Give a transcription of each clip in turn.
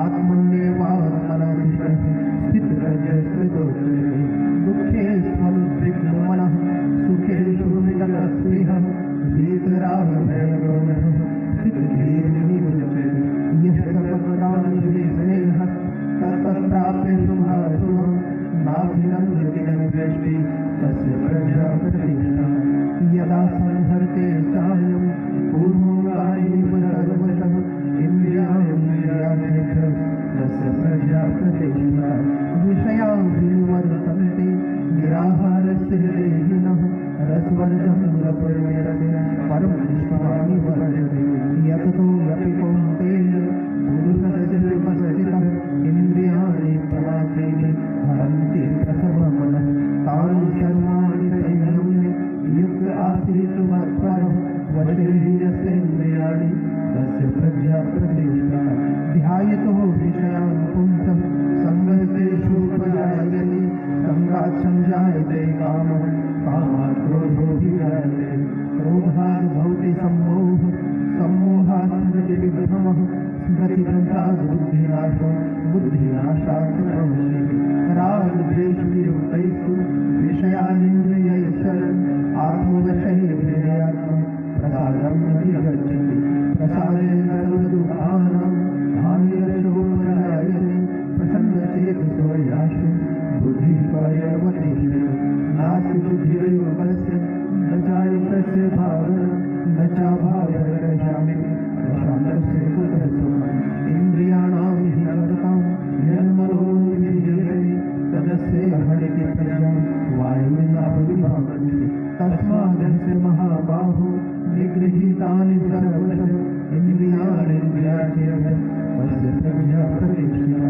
आत्म अखिलं जटिलं दृष्टि तस्य प्रजा प्रतिष्ठा यदा संहरते चायं पूर्वोगायैव सर्वशः इन्द्रियाणेभ्यः तस्य प्रजा प्रतिष्ठा विषया विवर्तन्ते निराहारस्य देहिनः रसवर्जं रसवर्जयते परमनिष्ठानि वर्जते यततो यपि कौन्तेय पुरुषस्य उपस्थितः इन्द्रियाणि प्रमाथेन हरन्ति प्रसवमनः तानि सर्वाणि संयम्य युक्त आसीत् मत्परः वशे यस्येन्द्रियाणि तस्य प्रज्ञा प्रतिष्ठा ध्यायतो विषयान् पुंसः संगस्तेषुपजायते संगात् संजायते कामः कामात् क्रोधोऽभिजायते क्रोधात् भवति सम्मोहः सम्मोहात् स्मृतिविभ्रमः स्मृतिभ्रंशात् बुद्धिनाशः बुद्धिनाशात् प्रवृत्तिः रागद्वेषवियुक्तैस्तु विषयानिन्द्रियैश्चरन् आत्मवशे विनयात्मः प्रसादं निगच्छति प्रसादेन सर्वदुःखानां हानिरशोपजायते प्रसन्नचेतसो यासु बुद्धिः पर्यवतिष्ठति नास्ति बुद्धिर्योगस्य न चायुक्तस्य भावना न चाभावयशामि प्रशान्तस्य कुतः सुखम् इन्द्रियाणां हि अर्थतां यन्मनो विधीयते तदस्य हरिति प्रजा वायुर्नाभिभावति तस्मादस्य महाबाहो निगृहीतानि सर्वशः इन्द्रियाणेन्द्रियार्थेभ्यः तस्य प्रज्ञा प्रतिष्ठा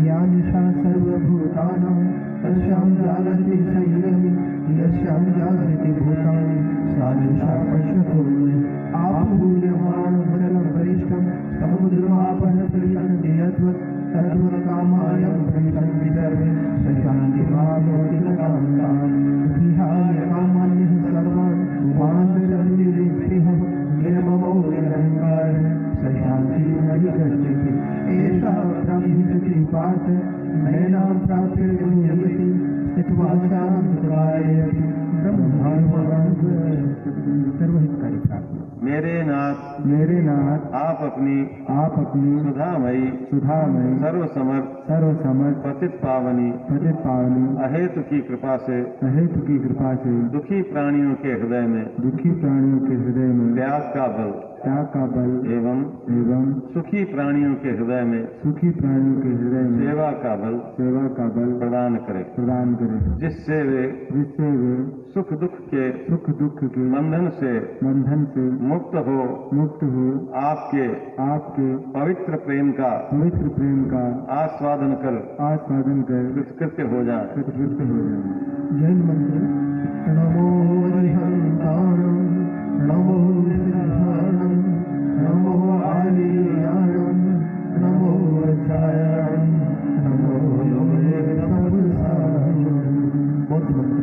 या निशा सर्वभूतानां तस्यां जागर्ति संयमी यस्यां जागृति भूतानि सा निशा पश्यतो मे आपूर्यमाणं जलं वरिष्ठं समुद्रमापः प्रविशन्ति यद्वत् तद्वत् कामायं प्रविशन्ति सर्वे स शान्तिमाप्नोति न कान्तान् विहाय कामान्यः सर्वान् माञ्चरन्ति निःस्पृहः निर्ममो निरहङ्कारः स शान्तिमधिगच्छति एषा ब्रह्मविद्या पार्थ नैनां प्राप्य गम्यते स्थित्वा शान्तकायेऽपि ब्रह्मार्पणं सर्वहितकारी प्रार्थना। मेरे नाथ आप अपनी सुधामयी सर्वसमर्थ पतित पावनी अहेतु की कृपा से दुखी प्राणियों के हृदय में त्याग का बल एवं सुखी प्राणियों के हृदय में सेवा का बल प्रदान करे जिससे वे सुख दुख के बंधन से मुक्त हो आपके पवित्र प्रेम का आस्वादन कर कृतकृत्य हो जाए। जैन मंत्र नमो हरिहंताणं नमो सिद्धाणं नमो आलियाणं नमो वज्रायणं नमो लोहे संसारं बौद्ध मंत्र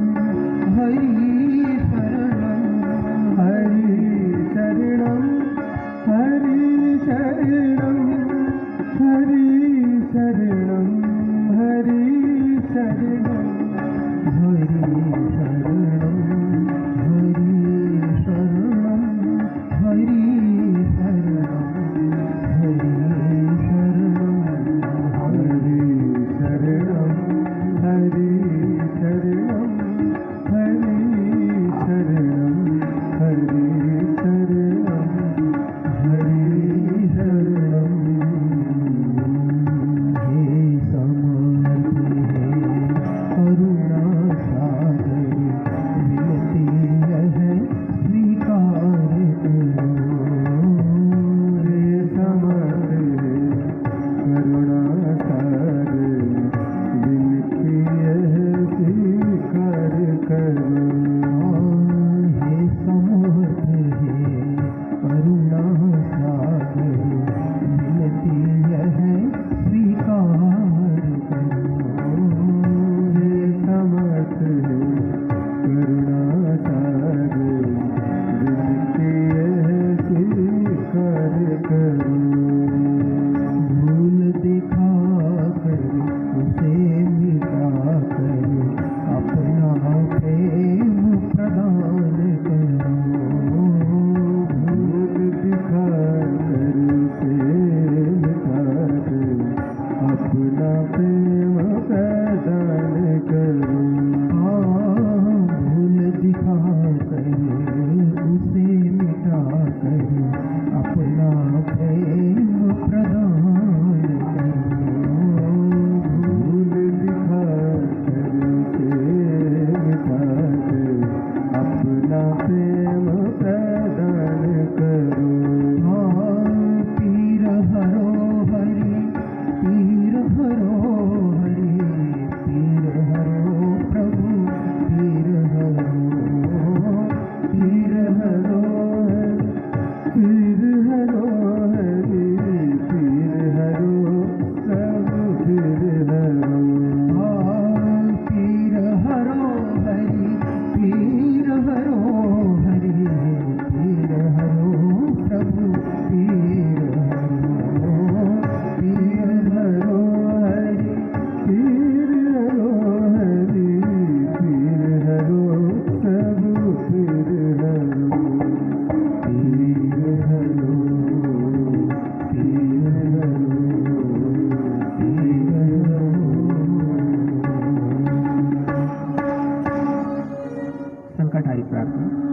सारी प्रार्थना।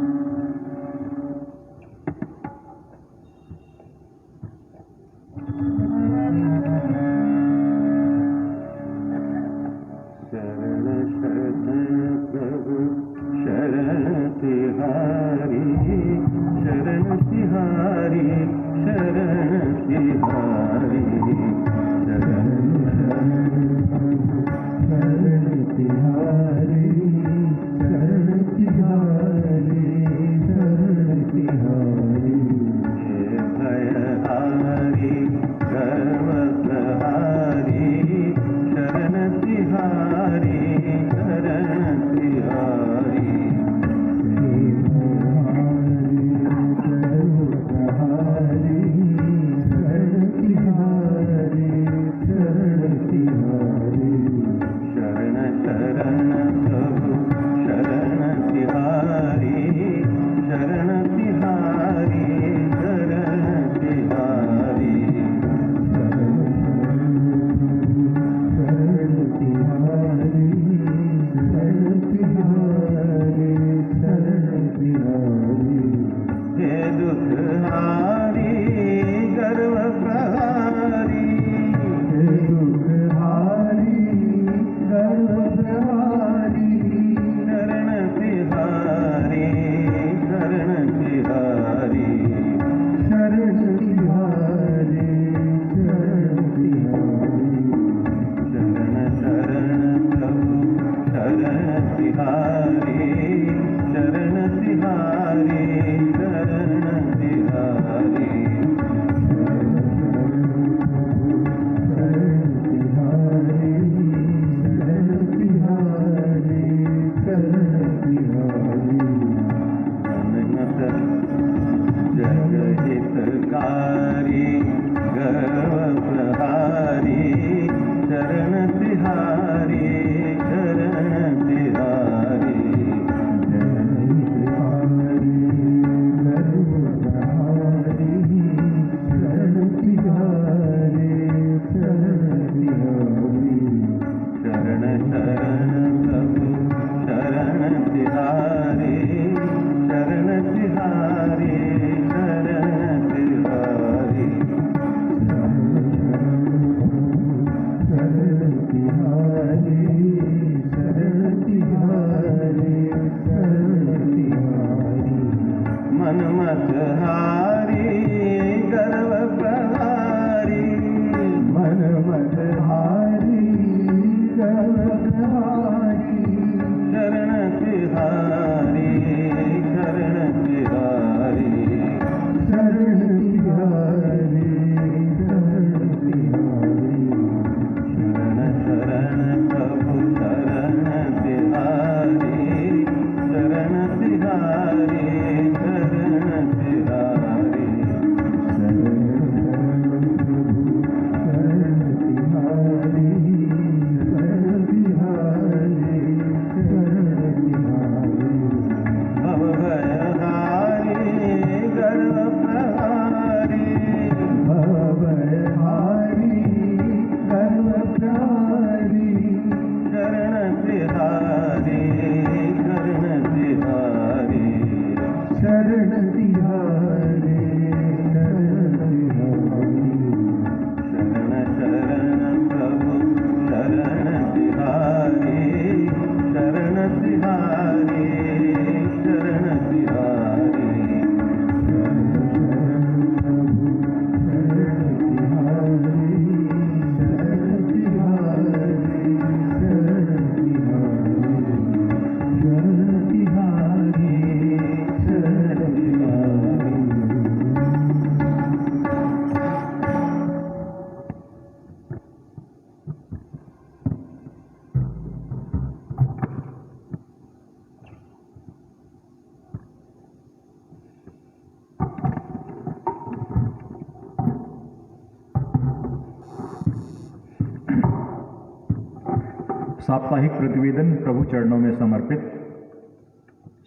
साप्ताहिक प्रतिवेदन प्रभु चरणों में समर्पित।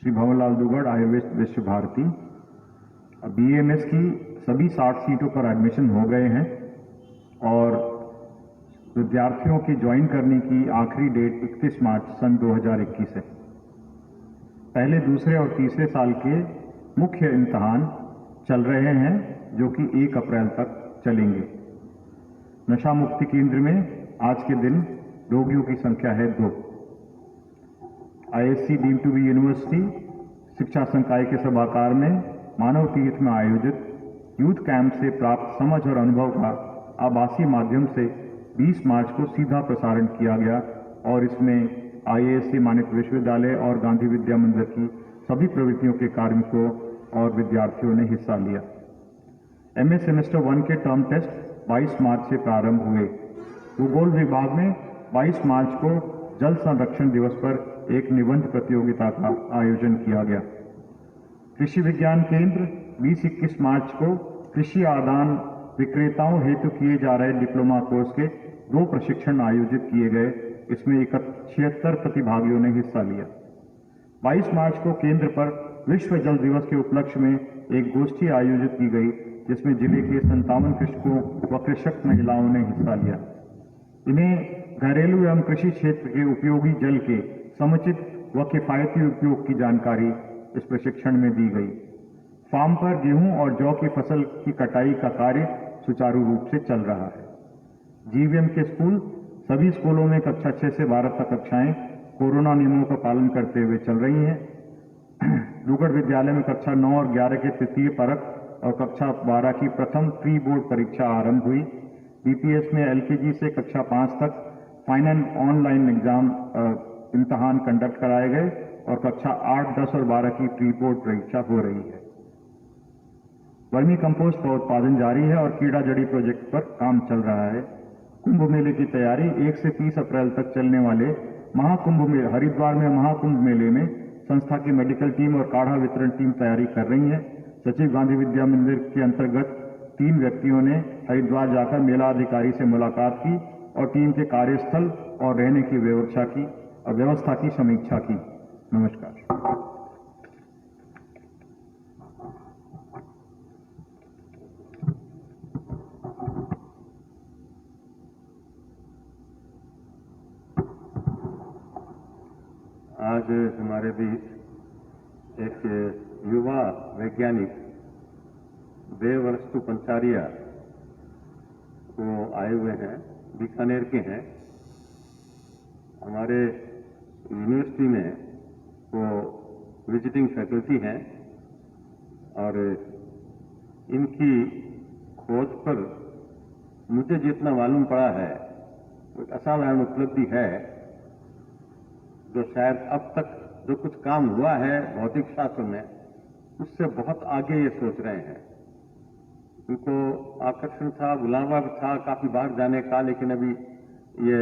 श्री भंवरलाल दुगड़, आयुर्वेद विश्व भारती। BAMS की सभी 60 सीटों पर एडमिशन हो गए हैं और विद्यार्थियों के ज्वाइन करने की आखिरी डेट 31 मार्च सन 2021 है। पहले, दूसरे और तीसरे साल के मुख्य इम्तहान चल रहे हैं जो कि 1 अप्रैल तक चलेंगे। नशा मुक्ति केंद्र में आज के दिन रोगियों की संख्या है 2। ISC deemed to be university शिक्षा संकाय के सभागार में मानव तीर्थ में आयोजित यूथ कैंप से प्राप्त समझ और अनुभव का आभासी माध्यम से 20 मार्च को सीधा प्रसारण किया गया और इसमें IISc मानिक विश्वविद्यालय और गांधी विद्या मंदिर की सभी प्रवृत्तियों के कार्मिकों और विद्यार्थियों ने हिस्सा लिया। MA सेमेस्टर 1 के टर्म टेस्ट 22 मार्च से प्रारंभ हुए। भूगोल विभाग में 22 मार्च को जल संरक्षण दिवस पर एक निबंध प्रतियोगिता का आयोजन किया गया। कृषि विज्ञान केंद्र 20-21 मार्च को कृषि आदान विक्रेताओं हेतु किए जा रहे डिप्लोमा कोर्स के 2 प्रशिक्षण आयोजित किए गए। इसमें 76 प्रतिभागियों ने हिस्सा लिया। 22 मार्च को केंद्र पर विश्व जल दिवस के उपलक्ष्य में एक गोष्ठी आयोजित की गई जिसमें जिले के 57 कृषकों व कृषक महिलाओं ने हिस्सा लिया। इन्हें घरेलू एवं कृषि क्षेत्र के उपयोगी जल के समुचित व किफायती उपयोग की जानकारी इस प्रशिक्षण में दी गई। फार्म पर गेहूं और जौ की फसल की कटाई का कार्य सुचारू रूप से चल रहा है। GVM के स्कूल सभी स्कूलों में कक्षा 6 से 12 तक कक्षाएं कोरोना नियमों का पालन करते हुए चल रही हैं। दुगड़ विद्यालय में कक्षा 9 और 11 के तृतीय परख और कक्षा 12 की प्रथम प्री बोर्ड परीक्षा आरंभ हुई। BPS में LKG से कक्षा 5 तक फाइनल ऑनलाइन एग्जाम इम्तहान कंडक्ट कराए गए और कक्षा 8, 10 और 12 की प्री बोर्ड परीक्षा हो रही है। वर्मी कंपोस्ट का उत्पादन जारी है और कीड़ा जड़ी प्रोजेक्ट पर काम चल रहा है। कुंभ मेले की तैयारी 1 से 30 अप्रैल तक चलने वाले महाकुंभ में हरिद्वार में महाकुंभ मेले में संस्था की मेडिकल टीम और काढ़ा वितरण टीम तैयारी कर रही है। सचिव गांधी विद्या मंदिर के अंतर्गत 3 व्यक्तियों ने हरिद्वार जाकर मेला अधिकारी से मुलाकात की और टीम के कार्यस्थल और रहने की व्यवस्था की समीक्षा की। नमस्कार। आज हमारे बीच एक युवा वैज्ञानिक देववस्तु पंचारिया को आए हुए हैं, बीकानेर के हैं। हमारे यूनिवर्सिटी में वो विजिटिंग फैकल्टी हैं और इनकी खोज पर मुझे जितना मालूम पड़ा है वो असाधारण उपलब्धि है जो शायद अब तक जो कुछ काम हुआ है भौतिक शास्त्र में उससे बहुत आगे ये सोच रहे हैं। उनको आकर्षण था, बुलावा भी था काफी बाहर जाने का, लेकिन अभी ये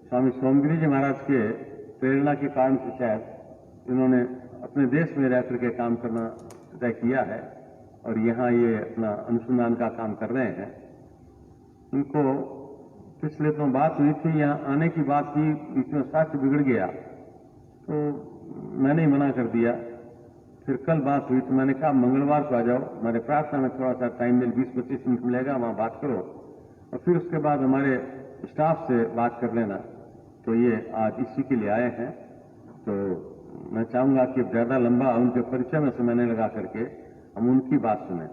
स्वामी सोमगिरी जी महाराज के प्रेरणा के कारण से शायद इन्होंने अपने देश में रह करके काम करना तय किया है और यहाँ ये अपना अनुसंधान का काम कर रहे हैं। इनको पिछले तो बात हुई थी, यहाँ आने की बात थी, बीच में स्वास्थ्य बिगड़ गया तो मैंने ही मना कर दिया। फिर कल बात हुई तो मैंने कहा मंगलवार को आ जाओ, हमारे प्रार्थना में थोड़ा सा टाइम मिल 20-25 मिनट मिलेगा, वहाँ बात करो और फिर उसके बाद हमारे स्टाफ से बात कर लेना। तो ये आज इसी के लिए आए हैं। तो मैं चाहूंगा कि ज्यादा लंबा उनके परिचय में समय नहीं लगा करके हम उनकी बात सुने।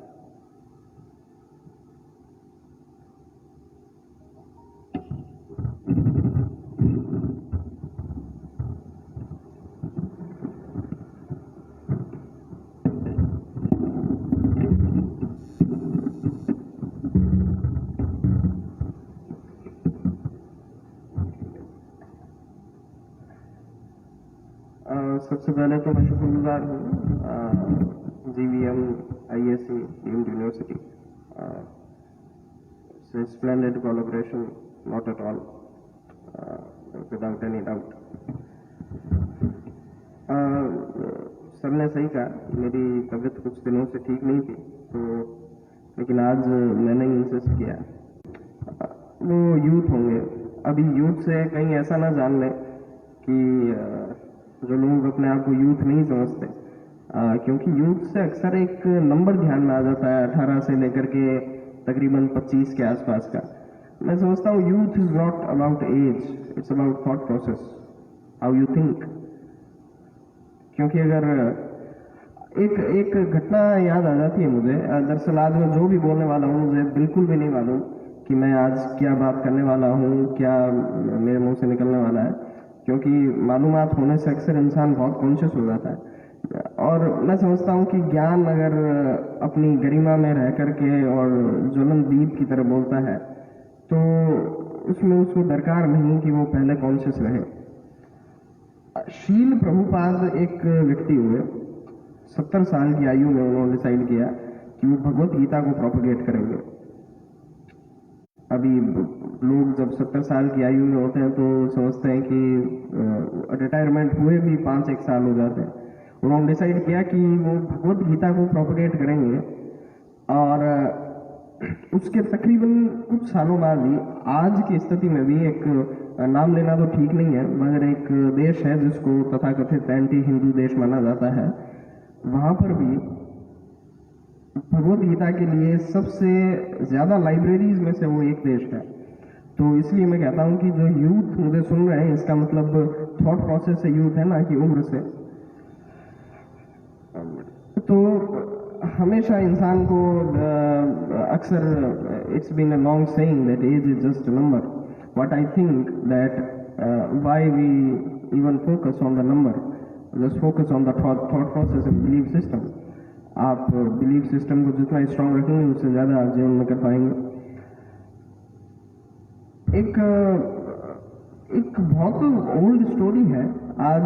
सबसे पहले तो मैं शुक्रगुजार हूँ GVM ISC डीम्ड यूनिवर्सिटी से splendid collaboration, not at all, without any doubt. Sir ने सही कहा, मेरी तबीयत कुछ दिनों से ठीक नहीं थी तो लेकिन आज मैंने इंसिस्ट किया। वो यूथ होंगे, अभी यूथ से कहीं ऐसा ना जान लें कि जो लोग अपने आप को यूथ नहीं समझते, क्योंकि यूथ से अक्सर एक नंबर ध्यान में आ जाता है 18 से लेकर के तकरीबन 25 के आसपास का। मैं समझता हूँ youth is not about age, it's about thought process, how you think. क्योंकि अगर एक घटना याद आ जाती है मुझे। दरअसल आज मैं जो भी बोलने वाला हूँ मुझे बिल्कुल भी नहीं मालूम कि मैं आज क्या बात करने वाला हूँ, क्या मेरे मुंह से निकलने वाला है, क्योंकि मालूमात होने से अक्सर इंसान बहुत कॉन्शियस हो जाता है। और मैं समझता हूँ कि ज्ञान अगर अपनी गरिमा में रह करके और ज्वलन दीप की तरह बोलता है तो उसमें उसको दरकार नहीं कि वो पहले कॉन्शियस रहे। शील प्रभुपाद एक व्यक्ति हुए, 70 साल की आयु में उन्होंने डिसाइड किया कि वो भगवत गीता को प्रोपगेट करेंगे। अभी लोग जब 70 साल की आयु में होते हैं तो समझते हैं कि रिटायरमेंट हुए भी 5-1 साल हो जाते हैं। उन्होंने डिसाइड किया कि वो भगवत गीता को प्रोपगेट करेंगे और उसके तकरीबन कुछ सालों बाद ही आज की स्थिति में भी एक नाम लेना तो ठीक नहीं है मगर एक देश है जिसको तथाकथित एंटी हिंदू देश माना जाता है, वहां पर भी भगवत गीता के लिए सबसे ज्यादा लाइब्रेरीज में से वो एक देश है। तो इसलिए मैं कहता हूं कि जो यूथ मुझे सुन रहे हैं इसका मतलब थॉट प्रोसेस से यूथ है, ना कि उम्र से। तो हमेशा इंसान को अक्सर it's been a long saying that age is just a number. What I think that why we even focus on the number, just focus on the thought process and belief system. आप belief system को जितना strong रखेंगे उससे ज्यादा आप जीवन में कर पाएंगे। एक बहुत ओल्ड स्टोरी है। आज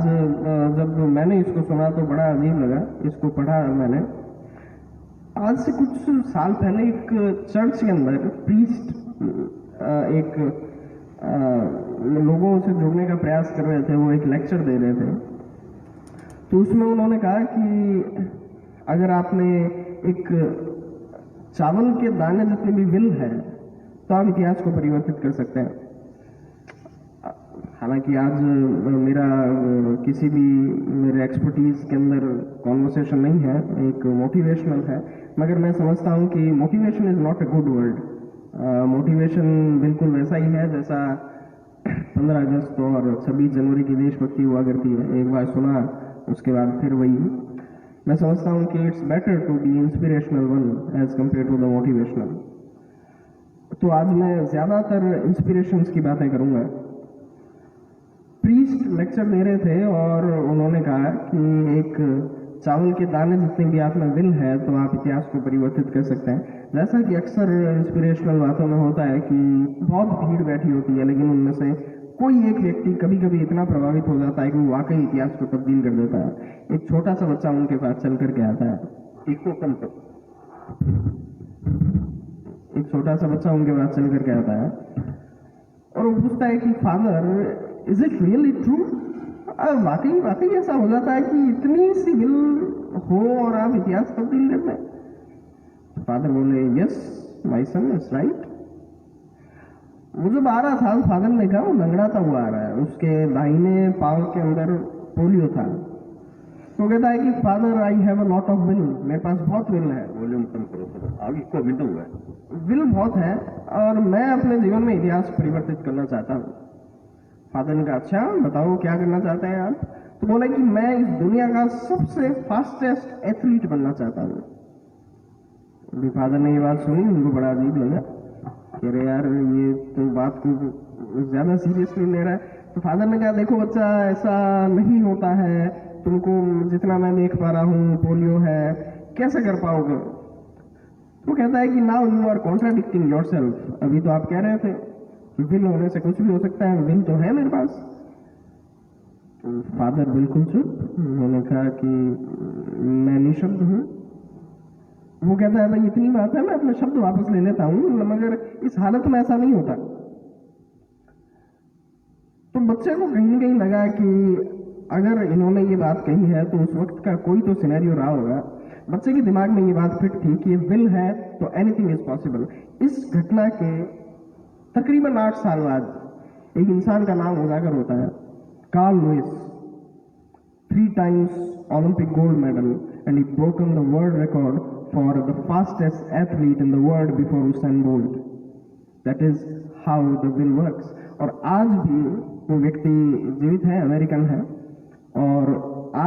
जब मैंने इसको सुना तो बड़ा अजीब लगा, इसको पढ़ा मैंने। आज से कुछ साल पहले एक चर्च के अंदर प्रीस्ट एक लोगों से जुड़ने का प्रयास कर रहे थे, वो एक लेक्चर दे रहे थे। तो उसमें उन्होंने कहा कि अगर आपने एक चावल के दाने जितनी भी विल है तो आप इतिहास को परिवर्तित कर सकते हैं। हालांकि आज मेरा किसी भी मेरे एक्सपर्टीज के अंदर कॉन्वर्सेशन नहीं है, एक मोटिवेशनल है, मगर मैं समझता हूं कि motivation is not a good word. Motivation बिल्कुल वैसा ही है जैसा 15 अगस्त और 26 जनवरी की देशभक्ति हुआ करती है, एक बार सुना उसके बाद फिर वही। मैं समझता हूं कि it's better to be inspirational one as compare to the motivational. तो आज मैं ज्यादातर इंस्पिरेशंस की बातें करूंगा। प्रीस्ट लेक्चर दे रहे थे और उन्होंने कहा कि एक चावल के दाने जितने भी आप में विल है तो आप इतिहास को परिवर्तित कर सकते हैं। जैसा कि अक्सर इंस्पिरेशनल बातों में होता है कि बहुत भीड़ बैठी होती है लेकिन उनमें से कोई एक व्यक्ति कभी कभी इतना प्रभावित हो जाता है कि वो वाकई इतिहास को तब्दील कर देता है। एक छोटा सा बच्चा उनके पास चल करके आता है, इसको कम कर। एक छोटा सा बच्चा उनके पास चल करके आता है और वो पूछता है कि father is it really true? वाकई वाकई ऐसा हो जाता है कि इतनी सी विल हो और आप इतिहास तब्दील कर दें? फादर बोले yes my son is right. वो जब आ रहा था फादर ने कहा वो लंगड़ाता हुआ आ रहा है, उसके दाहिने पांव के अंदर पोलियो था। तो कहता है कि father I have a lot of will, मेरे पास बहुत विल है। वॉल्यूम कम करो थोड़ा, आगे इसको मिनट हुआ है। विल बहुत है और मैं अपने जीवन में इतिहास परिवर्तित करना चाहता हूँ। फादर ने कहा अच्छा बताओ क्या करना चाहते हैं आप? तो बोला कि मैं इस दुनिया का सबसे फास्टेस्ट एथलीट बनना चाहता हूँ। फादर ने ये बात सुनी, उनको बड़ा अजीब लगा कि अरे यार ये तो बात को ज्यादा सीरियसली ले रहा है। तो फादर ने कहा देखो बच्चा ऐसा नहीं होता है, तुमको जितना मैं देख पा रहा हूँ पोलियो है, कैसे कर पाओगे? तो कहता है कि now you are contradicting yourself. अभी तो आप कह रहे थे विल होने से कुछ भी हो सकता है, विल तो है मेरे पास। तो फादर बिल्कुल चुप। उन्होंने कहा कि मैं निशब्द हूं। वो कहता है भाई इतनी बात है, मैं अपने शब्द वापस ले लेता हूं, मगर इस हालत में ऐसा नहीं होता। तो बच्चे को कहीं ना कहीं लगा कि अगर इन्होंने ये बात कही है तो उस वक्त का कोई तो सिनेरियो रहा होगा। बच्चे के दिमाग में ये बात फिट थी कि विल है तो एनीथिंग इज पॉसिबल। इस घटना के तकरीबन 8 साल बाद एक इंसान का नाम उजागर होता है, Carl Lewis, 3 times Olympic gold medal, and he broken the world record for the fastest athlete in the world before Usain Bolt. That is how the will works. और आज भी वो व्यक्ति जीवित है, अमेरिकन है, और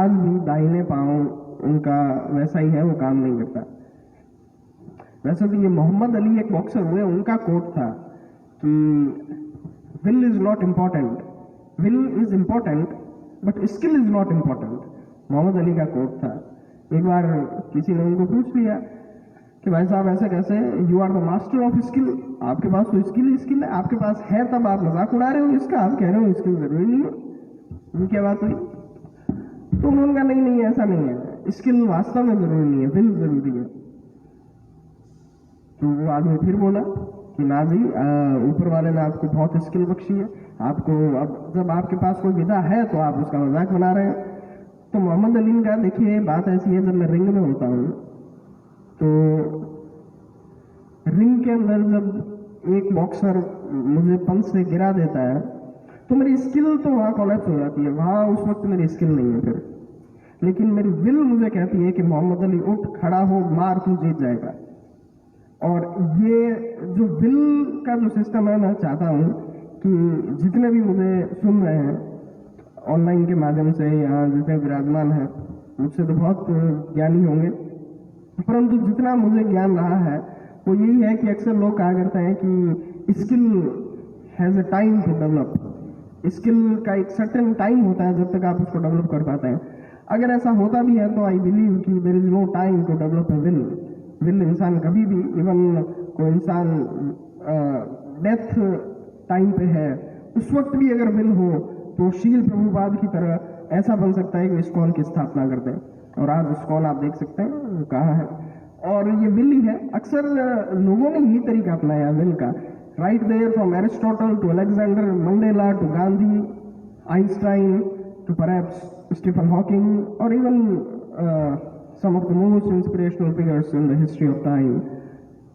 आज भी दाहिने पांव उनका वैसा ही है, वो काम नहीं करता। वैसे तो ये मोहम्मद अली एक बॉक्सर हुए, उनका कोट था कि will is not important, will is important but skill is not important. Muhammad Ali का कोट था। एक बार किसी ने उनको पूछ लिया कि भाई साहब ऐसे कैसे, you are the master of skill, आपके पास तो स्किल ही स्किल है, आपके पास है तब आप मजाक उड़ा रहे हो इसका, आप कह रहे हो स्किल जरूरी नहीं है। ये क्या बात हुई? तो उन्होंने कहा नहीं नहीं ऐसा नहीं है, स्किल वास्तव में जरूरी नहीं है, विल जरूरी है। तो वो आदमी फिर बोला कि ना जी, ऊपर वाले ने आपको बहुत स्किल बख्शी है, आपको अब जब आपके पास कोई विधा है तो आप उसका मजाक बना रहे हैं। तो मोहम्मद अली ने कहा देखिए बात ऐसी है, जब मैं रिंग में होता हूँ तो रिंग के अंदर जब एक बॉक्सर मुझे पंच से गिरा देता है तो मेरी स्किल तो वहां कोलैप्स हो जाती है, वहां उस वक्त मेरी स्किल नहीं है फिर, लेकिन मेरी विल मुझे कहती है कि मोहम्मद अली उठ, खड़ा हो, मार, तू जीत जाएगा। और ये जो विल का जो सिस्टम है, मैं चाहता हूं कि जितने भी मुझे सुन रहे हैं ऑनलाइन के माध्यम से, यहाँ जितने विराजमान हैं, मुझसे तो बहुत ज्ञानी होंगे, परंतु जितना मुझे ज्ञान रहा है वो यही है कि अक्सर लोग कहा करते हैं कि skill has a time to develop, skill का एक सर्टेन टाइम होता है जब तक आप उसको डेवलप कर पाते हैं। अगर ऐसा होता भी है तो आई बिलीव कि there is no time to develop a will. Will इंसान कभी भी, इवन कोई इंसान डेथ टाइम पे है, उस वक्त भी अगर विल हो तो शील प्रभुपाद की तरह ऐसा बन सकता है कि इस्कॉन की स्थापना कर दें। और आज इस्कॉन आप देख सकते हैं कहाँ है, और ये विल ही है। अक्सर लोगों ने यही तरीका अपनाया विल का, right there from Aristotle to Alexander Mandela to Gandhi, Einstein to perhaps Stephen Hawking, और even some of the most inspirational figures in the history of time,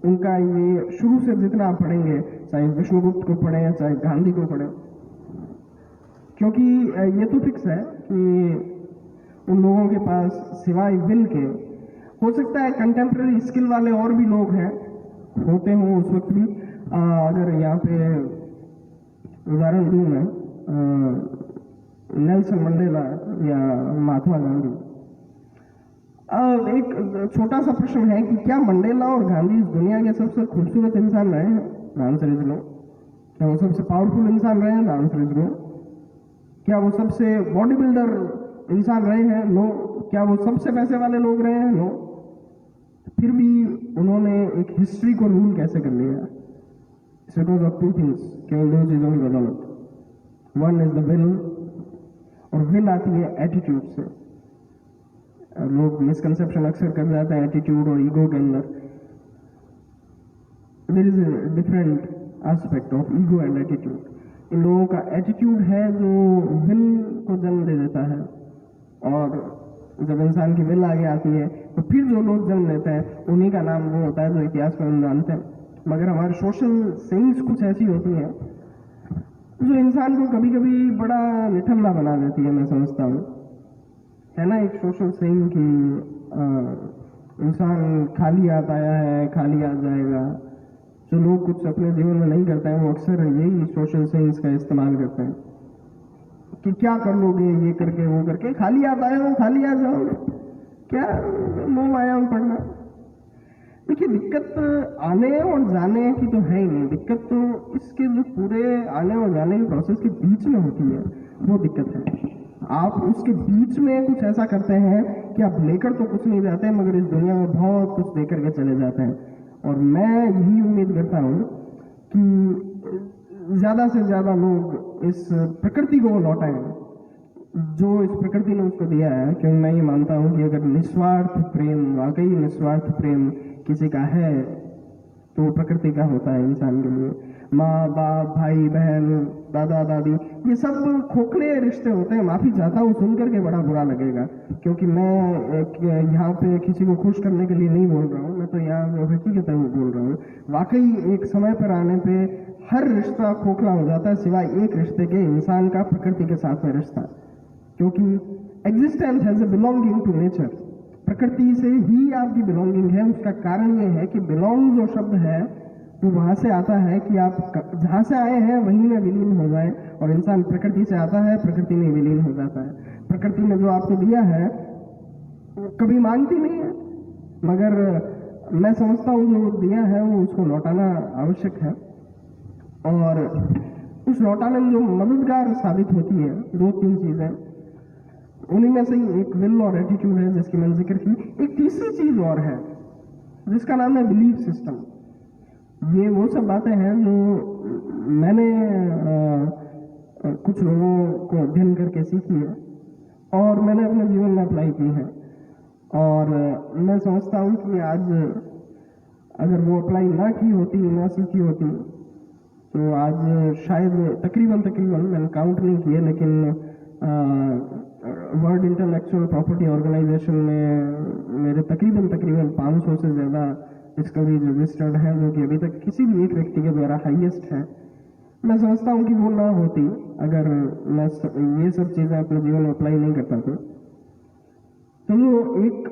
उनका ये शुरू से जितना आप पढ़ेंगे, चाहे विष्णुगुप्त को पढ़ें चाहे गांधी को पढ़ें, क्योंकि ये तो फिक्स है कि उन लोगों के पास सिवाय विल के, हो सकता है कंटेम्प्रेरी स्किल वाले और भी लोग हैं, होते हों उस वक्त भी। अगर यहाँ पे उदाहरण दूँ मैं, नेल्सन मंडेला या महात्मा गांधी, एक छोटा सा प्रश्न है कि क्या मंडेला और गांधी इस दुनिया के सबसे खूबसूरत इंसान रहे हैं? Answer is no. क्या वो सबसे पावरफुल इंसान रहे हैं? Answer is no. क्या वो सबसे बॉडी बिल्डर इंसान रहे हैं? नो। क्या वो सबसे पैसे वाले लोग रहे हैं? नो। फिर भी उन्होंने एक हिस्ट्री को रूल कैसे कर लिया? बिकॉज ऑफ टू थिंग्स, केवल दो चीजों की बदौलत। वन इज द विल, और विल आती है एटीट्यूड से। लोग मिसकंसेप्शन अक्सर कर जाते हैं एटीट्यूड और ईगो के अंदर। There is a different aspect of ego and attitude. इन लोगों का एटीट्यूड है जो विल को जन्म दे देता है, और जब इंसान की विल आगे आती है तो फिर जो लोग जन्म लेते हैं उन्हीं का नाम वो होता है जो इतिहास में हम जानते हैं। मगर हमारे सोशल सेइंग्स कुछ ऐसी होती हैं जो इंसान को कभी कभी बड़ा निठल्ला बना देती है, मैं समझता हूँ। है ना एक सोशल सेइंग कि इंसान खाली हाथ आया है, खाली हाथ जाएगा। जो लोग कुछ अपने जीवन में नहीं करते हैं वो अक्सर यही सोशल सेइंग्स का इस्तेमाल करते हैं कि क्या कर लोगे ये करके वो करके, खाली हाथ आए हो खाली हाथ जाओगे, क्या मोह माया में पड़ना। देखिए दिक्कत आने और जाने की तो है ही नहीं, दिक्कत तो इसके जो पूरे आने और जाने के प्रोसेस के बीच में होती है, वो दिक्कत है। आप उसके बीच में कुछ ऐसा करते हैं कि आप लेकर तो कुछ नहीं जाते, मगर इस दुनिया में बहुत कुछ देकर के चले जाते हैं। और मैं यही उम्मीद करता हूँ कि ज्यादा से ज्यादा लोग इस प्रकृति को लौटाएं जो इस प्रकृति ने उसको दिया है। क्योंकि मैं ये मानता हूँ कि अगर निस्वार्थ प्रेम, वाकई निस्वार्थ प्रेम किसी का है तो वो प्रकृति का होता है इंसान के लिए। माँ बाप, भाई बहन, दादा दादी, ये सब खोखले रिश्ते होते हैं। माफी चाहता हूँ, सुन करके बड़ा बुरा लगेगा, क्योंकि मैं यहाँ पे किसी को खुश करने के लिए नहीं बोल रहा हूँ, मैं तो यहाँ हकीकत बोल रहा हूँ। वाकई एक समय पर आने पे हर रिश्ता खोखला हो जाता है सिवाय एक रिश्ते के, इंसान का प्रकृति के साथ में रिश्ता। क्योंकि existence has a belonging to nature, प्रकृति से ही आपकी बिलोंगिंग है। उसका कारण ये है कि बिलोंग जो शब्द है वो वहां से आता है कि आप जहां से आए हैं वहीं में विलीन हो जाए, और इंसान प्रकृति से आता है, प्रकृति में विलीन हो जाता है। प्रकृति ने जो आपको दिया है वो कभी मांगती नहीं है, मगर मैं समझता हूँ जो दिया है वो उसको लौटाना आवश्यक है। और उस लौटाने में जो मददगार साबित होती है 2-3 चीजें, उन्हीं में से ही एक विल और एटीट्यूड है जिसकी मैंने जिक्र की। एक तीसरी चीज और है जिसका नाम है बिलीफ सिस्टम। ये वो सब बातें हैं जो मैंने कुछ लोगों को अध्ययन करके सीखी है और मैंने अपने जीवन में अप्लाई की है। और मैं समझता हूँ कि आज अगर वो अप्लाई ना की होती, ना सीखी होती, तो आज शायद तकरीबन मैंने काउंट नहीं किए, लेकिन वर्ल्ड इंटेलेक्चुअल प्रॉपर्टी ऑर्गेनाइजेशन में मेरे तकरीबन 500 से ज़्यादा डिस्कवरीज रजिस्टर्ड हैं, जो कि अभी तक किसी भी एक व्यक्ति के द्वारा हाईएस्ट है। मैं समझता हूँ कि वो ना होती अगर मैं ये सब चीज़ें अपने जीवन में अप्लाई नहीं करता तो जो एक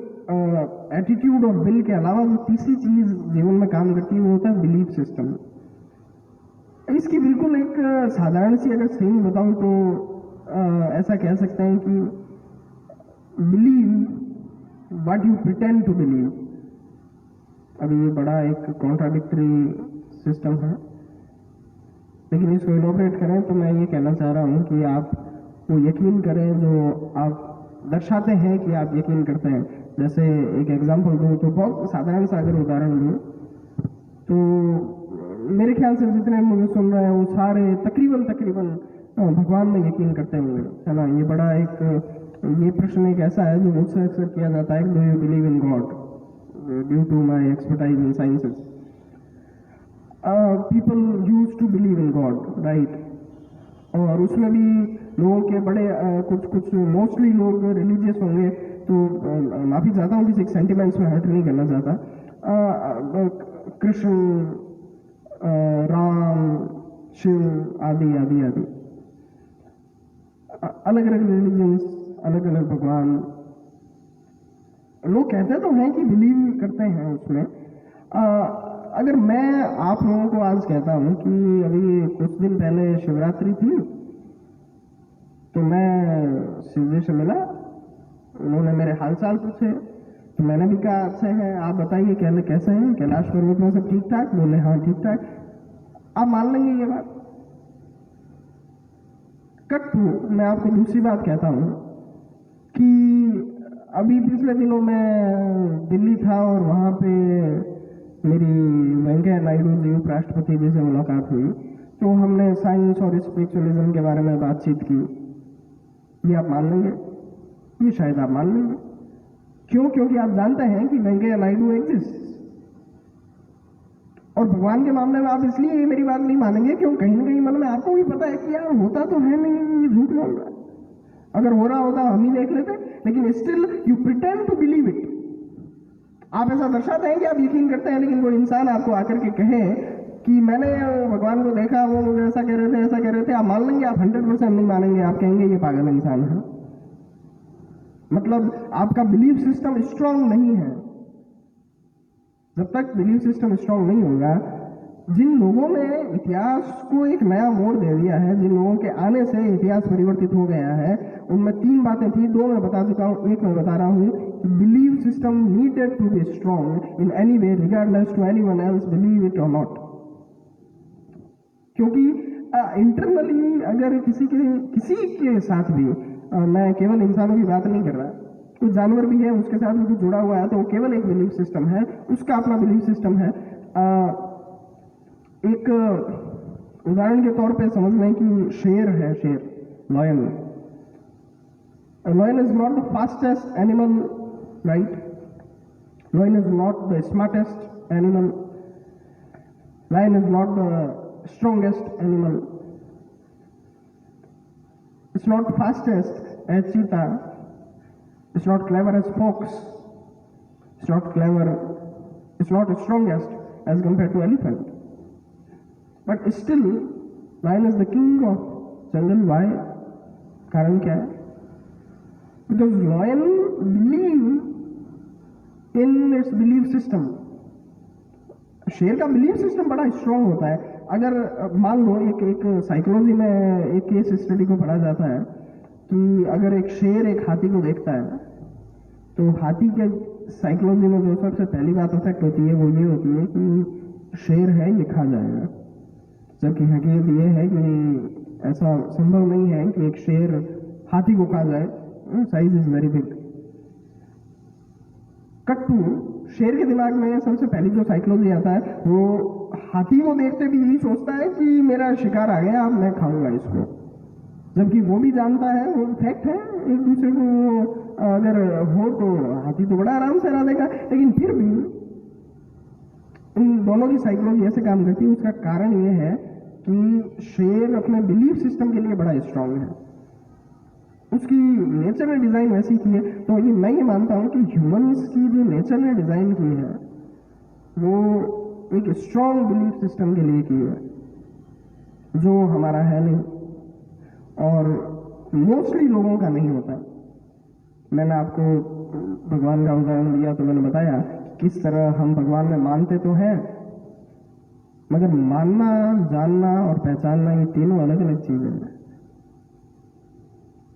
एटीट्यूड और विल के अलावा जो तीसरी चीज जीवन में काम करती है वो होता है बिलीफ सिस्टम। इसकी बिल्कुल एक साधारण सी अगर स्कीम बताऊं तो ऐसा कह सकते हैं कि believe what you pretend to believe. अभी ये बड़ा एक कॉन्ट्राडिक्टरी सिस्टम है, लेकिन इसको इलॉबरेट करें तो मैं ये कहना चाह रहा हूँ कि आप वो यकीन करें जो आप दर्शाते हैं कि आप यकीन करते हैं। जैसे एक एग्जांपल दूं तो बहुत साधारण सा अगर उदाहरण दूं तो मेरे ख्याल से जितने मुझे सुन रहे हैं वो सारे तकरीबन भगवान में यकीन करते होंगे, है ना। ये बड़ा ये प्रश्न एक ऐसा है जो मुझसे अक्सर किया जाता है, do you believe in God, due to my expertise in sciences. People use to believe in God, right. और उसमें भी लोगों के बड़े कुछ मोस्टली लोग रिलीजियस होंगे, तो माफी चाहता हूँ किसी सेंटिमेंट्स में हर्ट नहीं करना चाहता। कृष्ण, राम, शिव आदि आदि आदि अलग अलग रिलीजन्स, अलग अलग भगवान। लोग कहते तो हैं कि बिलीव करते हैं उसमें। अगर मैं आप लोगों को आज कहता हूं कि अभी कुछ दिन पहले शिवरात्रि थी, तो मैं शिव जी से मिला, उन्होंने मेरे हालचाल पूछे, तो मैंने भी कहा अच्छे हैं, आप बताइए कैसे हैं, कैलाश पर्वत में सब ठीक ठाक? बोले हाँ ठीक ठाक। आप मान लेंगे ये बात? कट टू मैं आपको दूसरी बात कहता हूं कि अभी पिछले दिनों मैं दिल्ली था और वहां पे मेरी वेंकैया नायडू जी उपराष्ट्रपति जी से मुलाकात हुई, तो हमने साइंस और स्पिरिचुअलिज्म के बारे में बातचीत की। ये आप मान लेंगे? ये शायद आप मान लेंगे। क्यों? क्योंकि आप जानते हैं कि वेंकैया नायडू एग्जिस्ट। और भगवान के मामले में आप इसलिए ये मेरी बात नहीं मानेंगे क्यों? कहीं ना कहीं मन में आपको भी पता है कि यार होता तो है नहीं, ये झूठ बोल रहा है। अगर हो रहा होता हम ही देख लेते, लेकिन still you pretend to believe it. आप ऐसा दर्शाते हैं कि आप यकीन करते हैं, लेकिन कोई इंसान आपको आकर के कहे कि मैंने भगवान को देखा, वो मुझे ऐसा कह रहे थे, ऐसा कह रहे थे, आप मान लेंगे? आप 100% नहीं मानेंगे, आप कहेंगे ये पागल इंसान है। मतलब आपका बिलीफ सिस्टम स्ट्रांग नहीं है। जब तक बिलीफ सिस्टम स्ट्रांग नहीं होगा, जिन लोगों ने इतिहास को एक नया मोड़ दे दिया है, जिन लोगों के आने से इतिहास परिवर्तित हो गया है, उनमें 3 बातें थी, 2 मैं बता चुका हूं, एक मैं बता रहा हूं कि belief system needed to be strong in any way regardless to anyone else believe it or not. क्योंकि इंटरनली अगर किसी के साथ भी, मैं केवल इंसानों की बात नहीं कर रहा, कुछ जानवर भी है उसके साथ भी कुछ जुड़ा हुआ है, तो वो केवल एक बिलीफ सिस्टम है, उसका अपना बिलीफ सिस्टम है। एक उदाहरण के तौर पे समझ लें कि शेर है, शेर, lion. Lion is not the fastest animal, right? Lion is not the smartest animal, lion is not the strongest animal. It's not fastest as cheetah. It's not clever as fox. It's not clever. It's not the strongest as compared to elephant. But still, lion is the king of jungle. Why? कारण क्या है? Because lion believe in its belief system. शेर का belief system बड़ा strong होता है। अगर मान लो एक साइकोलॉजी में एक केस स्टडी को पढ़ा जाता है, कि अगर एक शेर एक हाथी को देखता है तो हाथी के साइकोलॉजी में जो सबसे पहली बात अफेक्ट होती है वो ये होती है कि शेर है ये खा जाएगा, जबकि हकीकत ये है कि ऐसा संभव नहीं है कि एक शेर हाथी को खा जाए, size is very big. Cut to शेर के दिमाग में सबसे पहली जो साइकोलॉजी आता है वो हाथी को देखते भी यही सोचता है कि मेरा शिकार आ गया, अब मैं खाऊंगा इसको, जबकि वो भी जानता है, वो फैक्ट है, एक दूसरे को अगर हो तो हाथी तो बड़ा आराम से हरा देगा, लेकिन फिर भी इन दोनों की साइकोलॉजी ऐसे काम करती है। उसका कारण ये है कि शेर अपने बिलीफ सिस्टम के लिए बड़ा स्ट्रांग है, उसकी नेचर ने डिजाइन वैसी की है। तो ये मैं ये मानता हूं कि ह्यूमंस की जो नेचर ने डिजाइन की है वो एक स्ट्रांग बिलीफ सिस्टम के लिए की है, जो हमारा है नहीं और मोस्टली लोगों का नहीं होता। मैंने आपको भगवान का उदाहरण दिया तो मैंने बताया किस तरह हम भगवान में मानते तो हैं, मगर मानना, जानना और पहचानना ये तीनों अलग अलग चीजें हैं।